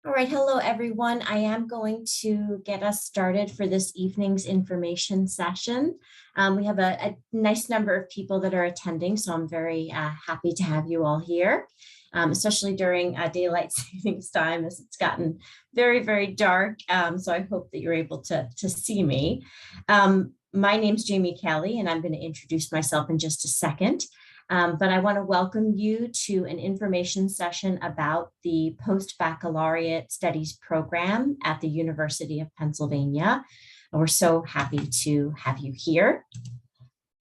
All right, hello everyone. I am going to get us started for this evening's information session. We have a nice number of people that are attending, so I'm very happy to have you all here, especially during daylight savings time as it's gotten very, very dark. So I hope that you're able to see me. My name's Jamie Kelly, and I'm going to introduce myself in just a second. But I want to welcome you to an information session about the Post-Baccalaureate Studies program at the University of Pennsylvania. And we're so happy to have you here.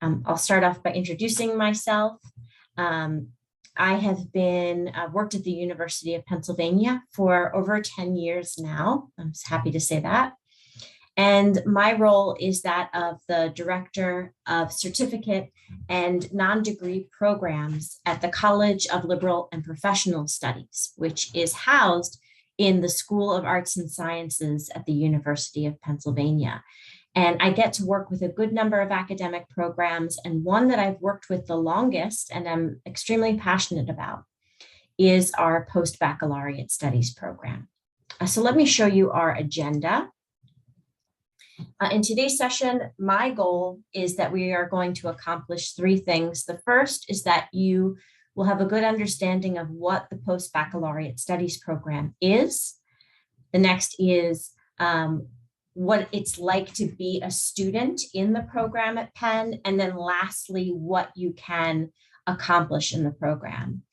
I'll start off by introducing myself. I have been worked at the University of Pennsylvania for over 10 years now. I'm happy to say that. And my role is that of the Director of Certificate and Non-Degree Programs at the College of Liberal and Professional Studies, which is housed in the School of Arts and Sciences at the University of Pennsylvania. And I get to work with a good number of academic programs, and one that I've worked with the longest and I'm extremely passionate about is our Post-Baccalaureate Studies program. So let me show you our agenda. In today's session, my goal is that we are going to accomplish three things. The first is that you will have a good understanding of what the Post-Baccalaureate Studies program is. The next is what it's like to be a student in the program at Penn. And then lastly, what you can accomplish in the program.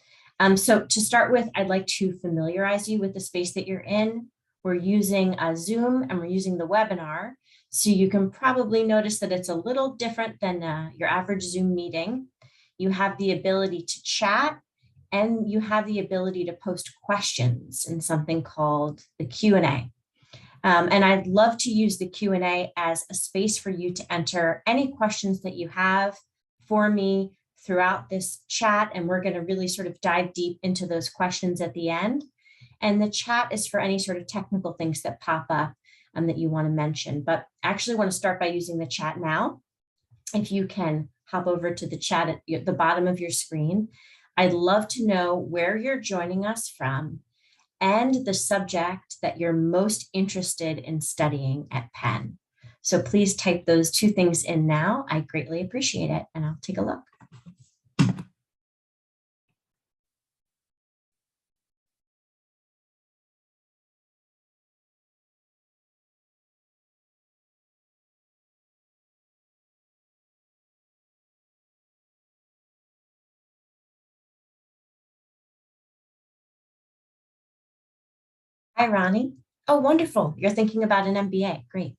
So to start with, I'd like to familiarize you with the space that you're in. We're using Zoom and we're using the webinar. So you can probably notice that it's a little different than your average Zoom meeting. You have the ability to chat and you have the ability to post questions in something called the Q&A. And I'd love to use the Q&A as a space for you to enter any questions that you have for me throughout this chat. And we're going to really sort of dive deep into those questions at the end. And the chat is for any sort of technical things that pop up that you want to mention. But I actually want to start by using the chat now. If you can hop over to the chat at the bottom of your screen, I'd love to know where you're joining us from and the subject that you're most interested in studying at Penn. So please type those two things in now. I greatly appreciate it, and I'll take a look. Hi, Ronnie. Oh, wonderful. You're thinking about an MBA. Great.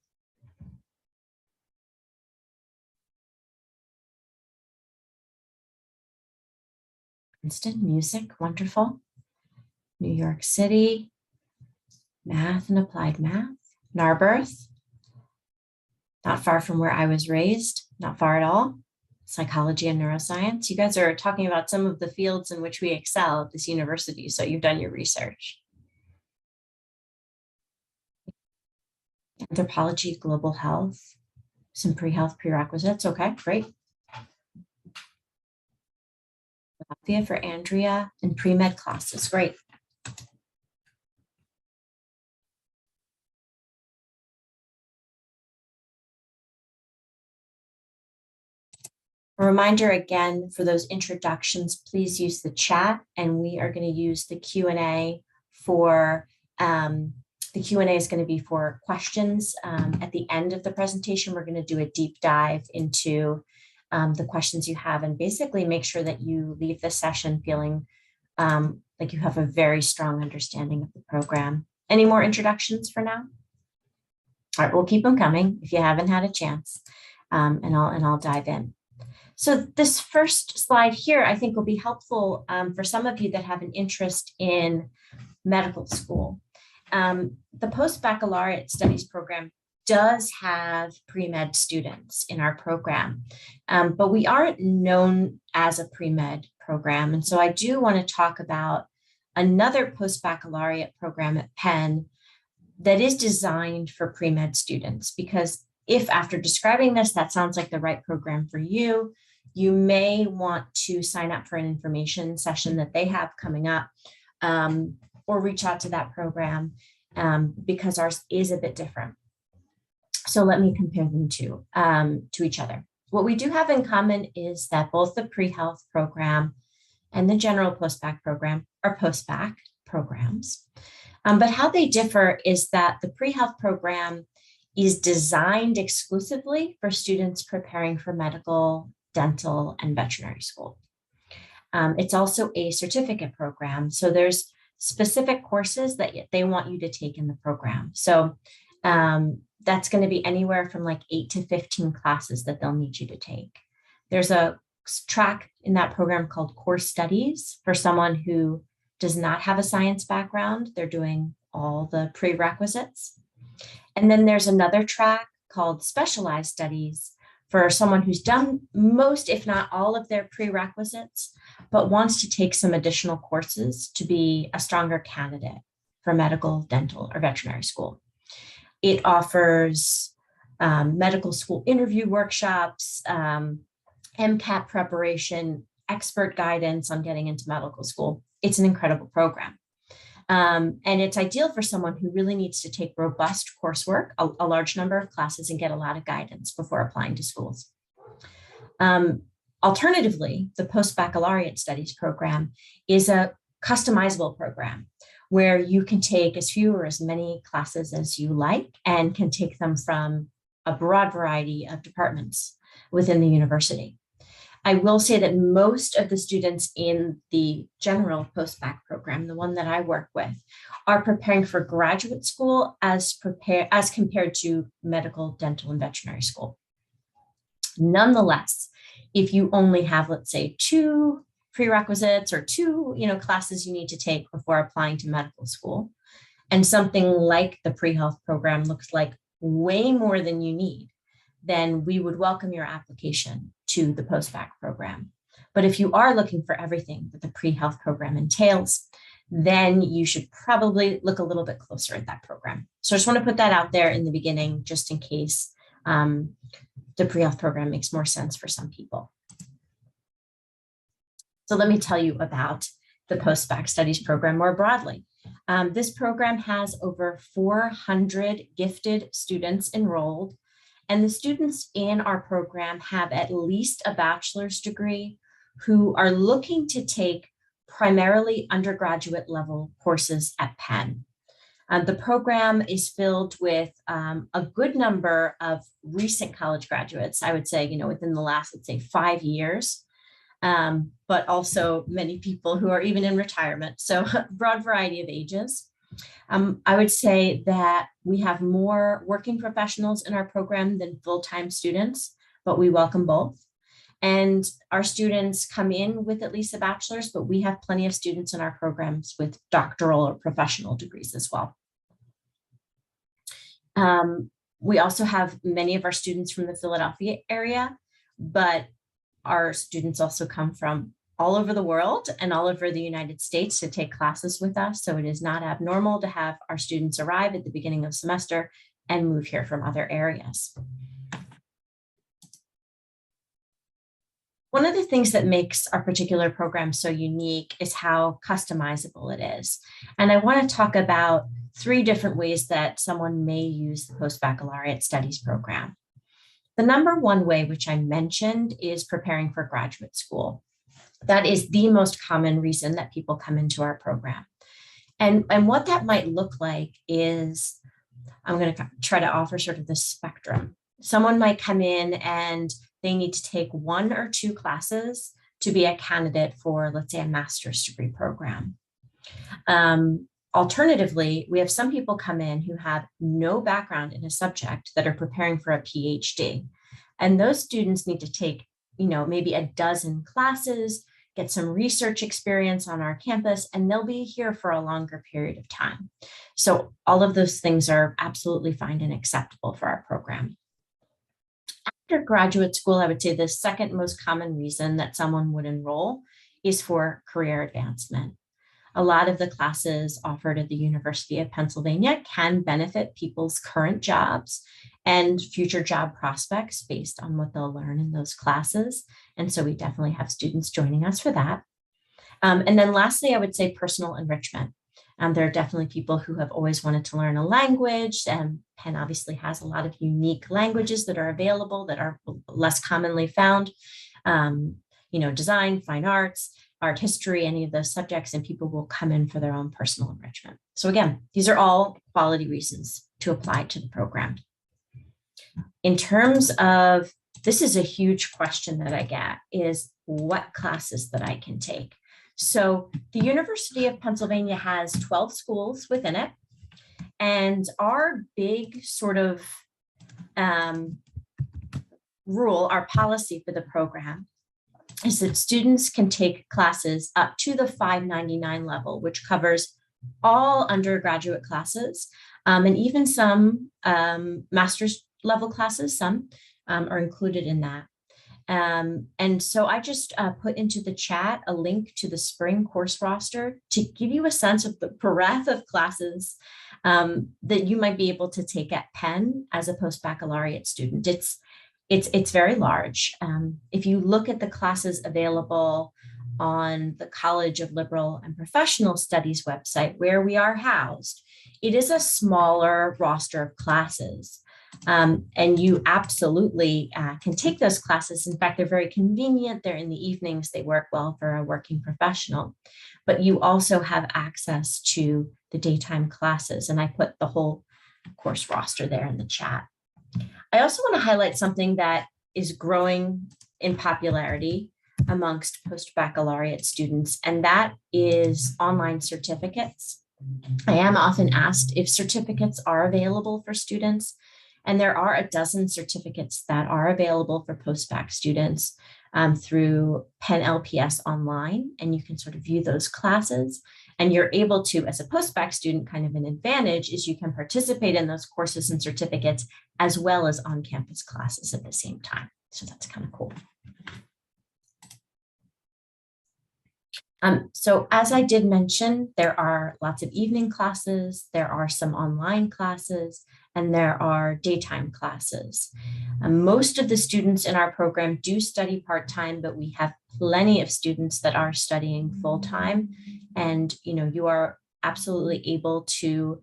Instant music. Wonderful. New York City. Math and applied math. Narberth. Not far from where I was raised. Not far at all. Psychology and neuroscience. You guys are talking about some of the fields in which we excel at this university. So you've done your research. Anthropology, global health, some pre-health prerequisites. Okay, great. Philadelphia for Andrea and pre-med classes. Great. A reminder again for those introductions, please use the chat, and we are going to use the Q&A for the Q&A is going to be for questions. At the end of the presentation, we're going to do a deep dive into the questions you have and basically make sure that you leave the session feeling like you have a very strong understanding of the program. Any more introductions for now? All right, we'll keep them coming if you haven't had a chance, and I'll dive in. So this first slide here, I think will be helpful for some of you that have an interest in medical school. The Post-Baccalaureate Studies program does have pre-med students in our program, but we aren't known as a pre-med program. And so I do want to talk about another post-baccalaureate program at Penn that is designed for pre-med students, because if after describing this, that sounds like the right program for you, you may want to sign up for an information session that they have coming up, or reach out to that program because ours is a bit different. So let me compare them to each other. What we do have in common is that both the PreHealth program and the general Postbac program are Postbac programs. But how they differ is that the PreHealth program is designed exclusively for students preparing for medical, dental, and veterinary school. It's also a certificate program. So there's specific courses that they want you to take in the program. So that's going to be anywhere from like 8 to 15 classes that they'll need you to take. There's a track in that program called Core Studies for someone who does not have a science background. They're doing all the prerequisites. And then there's another track called Specialized Studies for someone who's done most, if not all, of their prerequisites, but wants to take some additional courses to be a stronger candidate for medical, dental, or veterinary school. It offers medical school interview workshops, MCAT preparation, expert guidance on getting into medical school. It's an incredible program. And it's ideal for someone who really needs to take robust coursework, a large number of classes, and get a lot of guidance before applying to schools. Alternatively, the Post-Baccalaureate Studies program is a customizable program where you can take as few or as many classes as you like and can take them from a broad variety of departments within the university. I will say that most of the students in the general Postbac program, the one that I work with, are preparing for graduate school as compared to medical, dental, and veterinary school. Nonetheless, if you only have, let's say, 2 prerequisites or 2, classes you need to take before applying to medical school, and something like the PreHealth program looks like way more than you need, then we would welcome your application to the Postbac program. But if you are looking for everything that the PreHealth program entails, then you should probably look a little bit closer at that program. So I just want to put that out there in the beginning, just in case the PreHealth program makes more sense for some people. So let me tell you about the Postbac Studies program more broadly. This program has over 400 gifted students enrolled, and the students in our program have at least a bachelor's degree who are looking to take primarily undergraduate level courses at Penn. The program is filled with a good number of recent college graduates, I would say, within the last, let's say, 5 years, but also many people who are even in retirement. So a broad variety of ages. I would say that we have more working professionals in our program than full-time students, but we welcome both. And our students come in with at least a bachelor's, but we have plenty of students in our programs with doctoral or professional degrees as well. We also have many of our students from the Philadelphia area, but our students also come from all over the world and all over the United States to take classes with us. So it is not abnormal to have our students arrive at the beginning of the semester and move here from other areas. One of the things that makes our particular program so unique is how customizable it is. And I want to talk about 3 different ways that someone may use the Post-Baccalaureate Studies program. The number one way, which I mentioned, is preparing for graduate school. That is the most common reason that people come into our program. And what that might look like is, I'm going to try to offer sort of the spectrum. Someone might come in and they need to take 1 or 2 classes to be a candidate for, let's say, a master's degree program. Alternatively, we have some people come in who have no background in a subject that are preparing for a PhD. And those students need to take, maybe a dozen classes, get some research experience on our campus, and they'll be here for a longer period of time. So all of those things are absolutely fine and acceptable for our program. After graduate school, I would say the second most common reason that someone would enroll is for career advancement. A lot of the classes offered at the University of Pennsylvania can benefit people's current jobs and future job prospects based on what they'll learn in those classes. And so we definitely have students joining us for that. And then lastly, I would say personal enrichment. There are definitely people who have always wanted to learn a language, and Penn obviously has a lot of unique languages that are available that are less commonly found. Design, fine arts, art history, any of those subjects, and people will come in for their own personal enrichment. So again, these are all quality reasons to apply to the program. In terms of, this is a huge question that I get, is what classes that I can take. So the University of Pennsylvania has 12 schools within it. And our big sort of rule, our policy for the program is that students can take classes up to the 599 level, which covers all undergraduate classes, and even some master's level classes, some are included in that. And so I just put into the chat a link to the spring course roster to give you a sense of the breadth of classes that you might be able to take at Penn as a post-baccalaureate student. It's very large. If you look at the classes available on the College of Liberal and Professional Studies website, where we are housed, it is a smaller roster of classes. And you absolutely can take those classes. In fact, they're very convenient. They're in the evenings. They work well for a working professional. But you also have access to the daytime classes. And I put the whole course roster there in the chat. I also want to highlight something that is growing in popularity amongst post-baccalaureate students, and that is online certificates. I am often asked if certificates are available for students, and there are a dozen certificates that are available for post-bac students through Penn LPS online, and you can sort of view those classes. And you're able to, as a post-bac student, kind of an advantage is you can participate in those courses and certificates as well as on-campus classes at the same time. So that's kind of cool. So as I did mention, there are lots of evening classes, there are some online classes, and there are daytime classes. Most of the students in our program do study part-time, but we have plenty of students that are studying full-time. And you are absolutely able to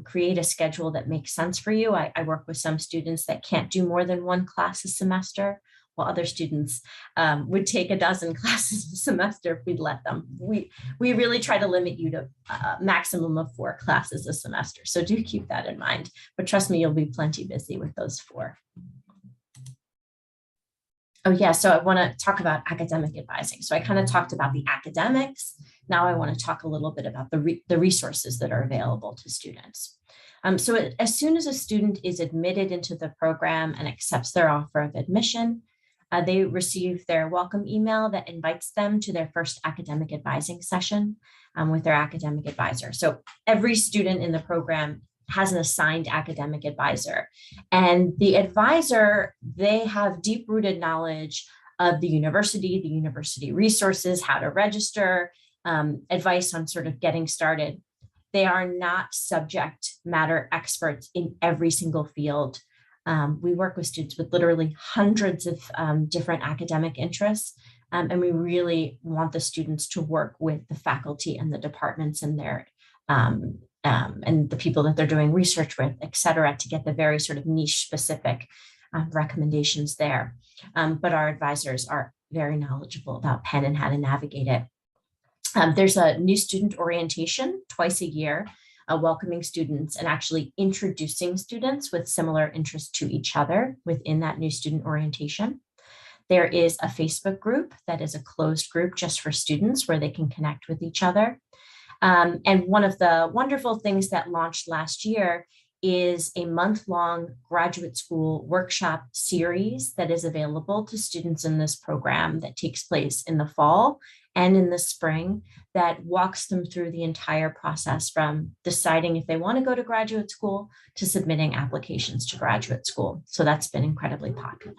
create a schedule that makes sense for you. I work with some students that can't do more than one class a semester, while other students would take a dozen classes a semester if we'd let them. We really try to limit you to a maximum of 4 classes a semester. So do keep that in mind, but trust me, you'll be plenty busy with those 4. Oh yeah, so I want to talk about academic advising. So I kind of talked about the academics. Now I want to talk a little bit about the resources that are available to students. So as soon as a student is admitted into the program and accepts their offer of admission, they receive their welcome email that invites them to their first academic advising session with their academic advisor. So every student in the program has an assigned academic advisor, and the advisor, they have deep-rooted knowledge of the university resources, how to register, advice on sort of getting started. They are not subject matter experts in every single field. We work with students with literally hundreds of different academic interests, and we really want the students to work with the faculty and the departments and their and the people that they're doing research with, et cetera, to get the very sort of niche specific recommendations there. But our advisors are very knowledgeable about Penn and how to navigate it. There's a new student orientation twice a year, welcoming students and actually introducing students with similar interests to each other within that new student orientation. There is a Facebook group that is a closed group just for students where they can connect with each other. And one of the wonderful things that launched last year is a month-long graduate school workshop series that is available to students in this program that takes place in the fall and in the spring, that walks them through the entire process from deciding if they want to go to graduate school to submitting applications to graduate school. So that's been incredibly popular.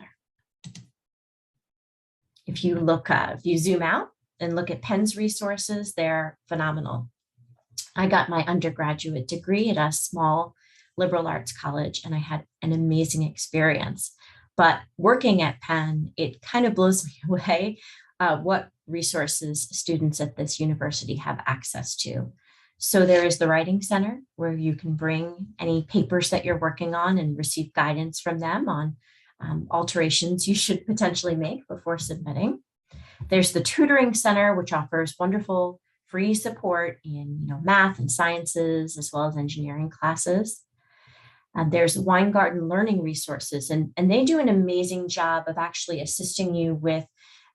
If you zoom out and look at Penn's resources, they're phenomenal. I got my undergraduate degree at a small liberal arts college, and I had an amazing experience. But working at Penn, it kind of blows me away what resources students at this university have access to. So there is the Writing Center, where you can bring any papers that you're working on and receive guidance from them on alterations you should potentially make before submitting. There's the Tutoring Center, which offers wonderful free support in math and sciences, as well as engineering classes. There's Weingarten Learning Resources, and they do an amazing job of actually assisting you with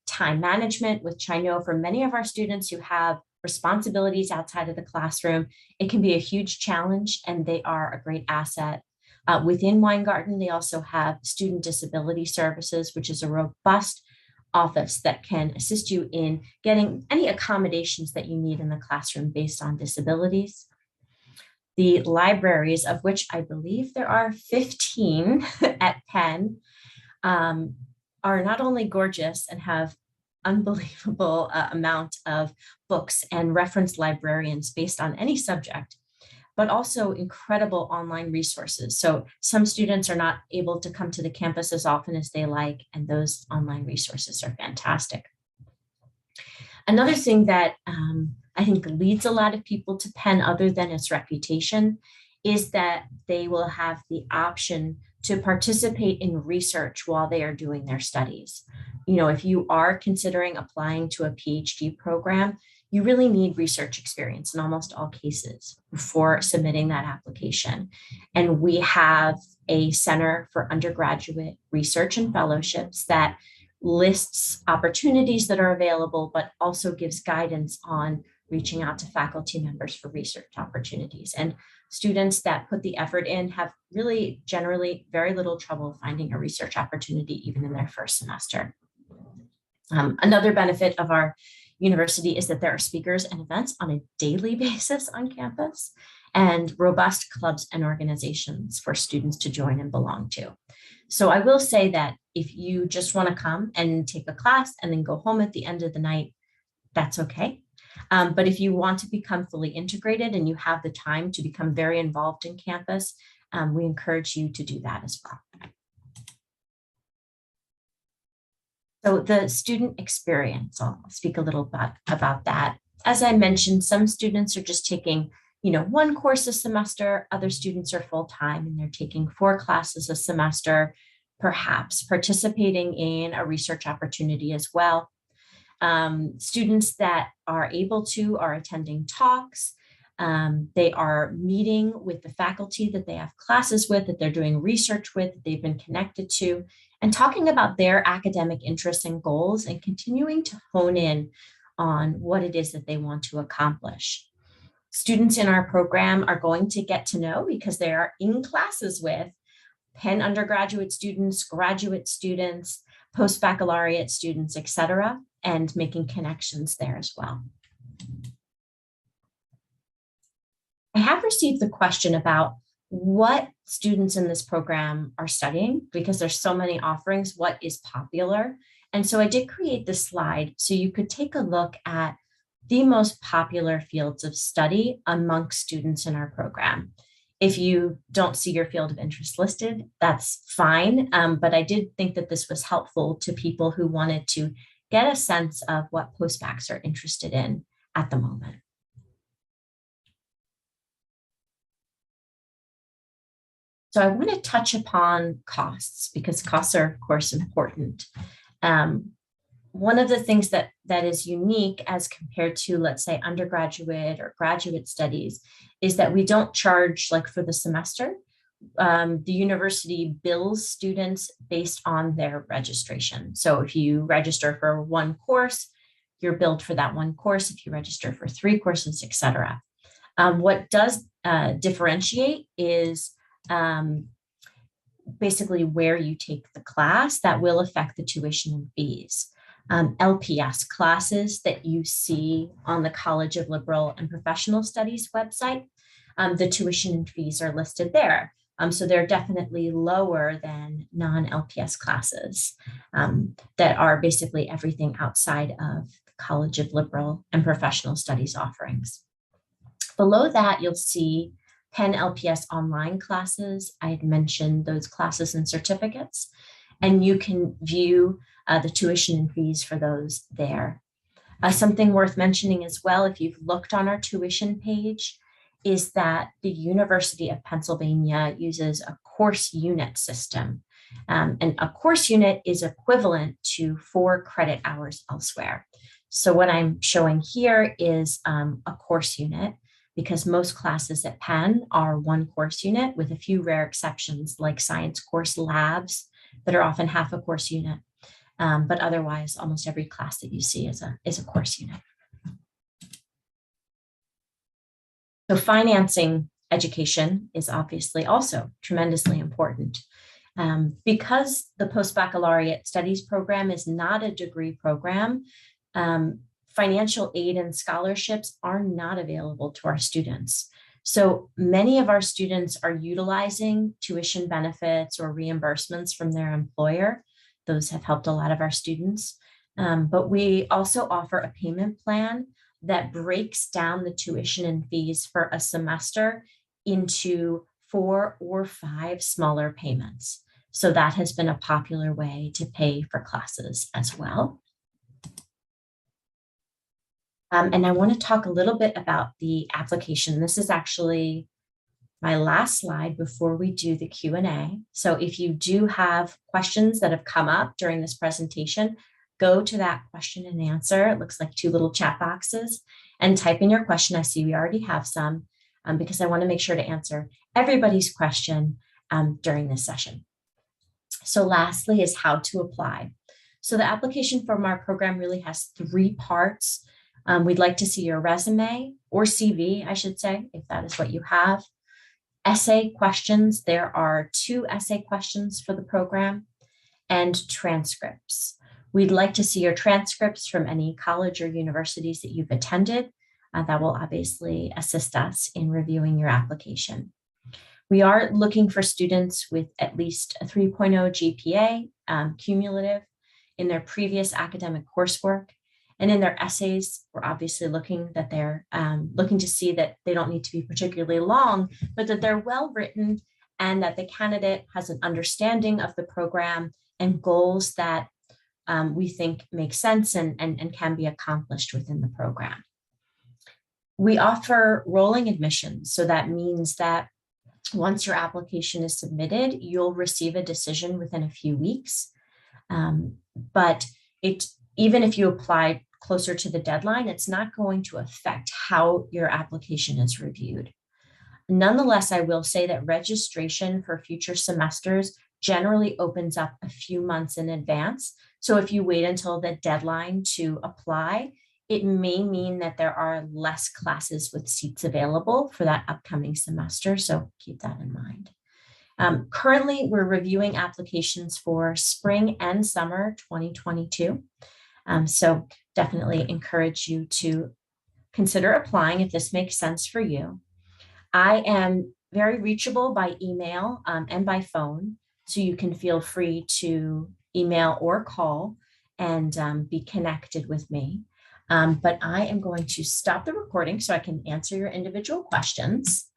time management, which I know for many of our students who have responsibilities outside of the classroom, it can be a huge challenge, and they are a great asset. Within Weingarten, they also have Student Disability Services, which is a robust office that can assist you in getting any accommodations that you need in the classroom based on disabilities. The libraries, of which I believe there are 15 at Penn, are not only gorgeous and have unbelievable amount of books and reference librarians based on any subject, but also incredible online resources. So some students are not able to come to the campus as often as they like, and those online resources are fantastic. Another thing that I think leads a lot of people to Penn, other than its reputation, is that they will have the option to participate in research while they are doing their studies. If you are considering applying to a PhD program, you really need research experience in almost all cases before submitting that application. And we have a Center for Undergraduate Research and Fellowships that lists opportunities that are available, but also gives guidance on reaching out to faculty members for research opportunities. And students that put the effort in have really generally very little trouble finding a research opportunity, even in their first semester. Another benefit of our university is that there are speakers and events on a daily basis on campus, and robust clubs and organizations for students to join and belong to. So I will say that if you just want to come and take a class and then go home at the end of the night, that's okay. But if you want to become fully integrated and you have the time to become very involved in campus, we encourage you to do that as well. So the student experience, I'll speak a little bit about that. As I mentioned, some students are just taking, one course a semester. Other students are full-time and they're taking 4 classes a semester, perhaps participating in a research opportunity as well. Students that are able to are attending talks. They are meeting with the faculty that they have classes with, that they're doing research with, that they've been connected to, and talking about their academic interests and goals, and continuing to hone in on what it is that they want to accomplish. Students in our program are going to get to know, because they are in classes with Penn undergraduate students, graduate students, post-baccalaureate students, et cetera, and making connections there as well. I have received the question about what students in this program are studying, because there's so many offerings, what is popular. And so I did create this slide so you could take a look at the most popular fields of study amongst students in our program. If you don't see your field of interest listed, that's fine. But I did think that this was helpful to people who wanted to get a sense of what postbacs are interested in at the moment. So I want to touch upon costs, because costs are, of course, important. One of the things that is unique as compared to, let's say, undergraduate or graduate studies, is that we don't charge like for the semester. The university bills students based on their registration. So if you register for one course, you're billed for that one course. If you register for 3 courses, et cetera. What does differentiate is basically where you take the class that will affect the tuition and fees. LPS classes that you see on the College of Liberal and Professional Studies website, the tuition and fees are listed there. So they're definitely lower than non-LPS classes that are basically everything outside of the College of Liberal and Professional Studies offerings. Below that, you'll see Penn LPS online classes. I had mentioned those classes and certificates, and you can view the tuition and fees for those there. Something worth mentioning as well, if you've looked on our tuition page, is that the University of Pennsylvania uses a course unit system. And a course unit is equivalent to 4 credit hours elsewhere. So what I'm showing here is a course unit, because most classes at Penn are 1 course unit, with a few rare exceptions like science course labs that are often half a course unit. But otherwise, almost every class that you see is a course unit. So financing education is obviously also tremendously important. Because the Post-Baccalaureate Studies program is not a degree program, financial aid and scholarships are not available to our students. So many of our students are utilizing tuition benefits or reimbursements from their employer. Those have helped a lot of our students. But we also offer a payment plan that breaks down the tuition and fees for a semester into 4 or 5 smaller payments. So that has been a popular way to pay for classes as well. And I want to talk a little bit about the application. This is actually my last slide before we do the Q&A. So if you do have questions that have come up during this presentation, go to that question and answer. It looks like 2 little chat boxes, and type in your question. I see we already have some, because I want to make sure to answer everybody's question during this session. So lastly is how to apply. So the application from our program really has 3 parts. We'd like to see your resume, or CV, I should say, if that is what you have. Essay questions. There are 2 essay questions for the program, and transcripts. We'd like to see your transcripts from any college or universities that you've attended. That will obviously assist us in reviewing your application. We are looking for students with at least a 3.0 GPA cumulative in their previous academic coursework. And in their essays, we're obviously looking that they're looking to see that they don't need to be particularly long, but that they're well written, and that the candidate has an understanding of the program and goals that we think make sense and can be accomplished within the program. We offer rolling admissions. So that means that once your application is submitted, you'll receive a decision within a few weeks. But even if you apply closer to the deadline, it's not going to affect how your application is reviewed. Nonetheless, I will say that registration for future semesters generally opens up a few months in advance. So if you wait until the deadline to apply, it may mean that there are less classes with seats available for that upcoming semester. So keep that in mind. Currently, we're reviewing applications for spring and summer 2022. So definitely encourage you to consider applying if this makes sense for you. I am very reachable by email and by phone, so you can feel free to email or call and be connected with me. But I am going to stop the recording so I can answer your individual questions.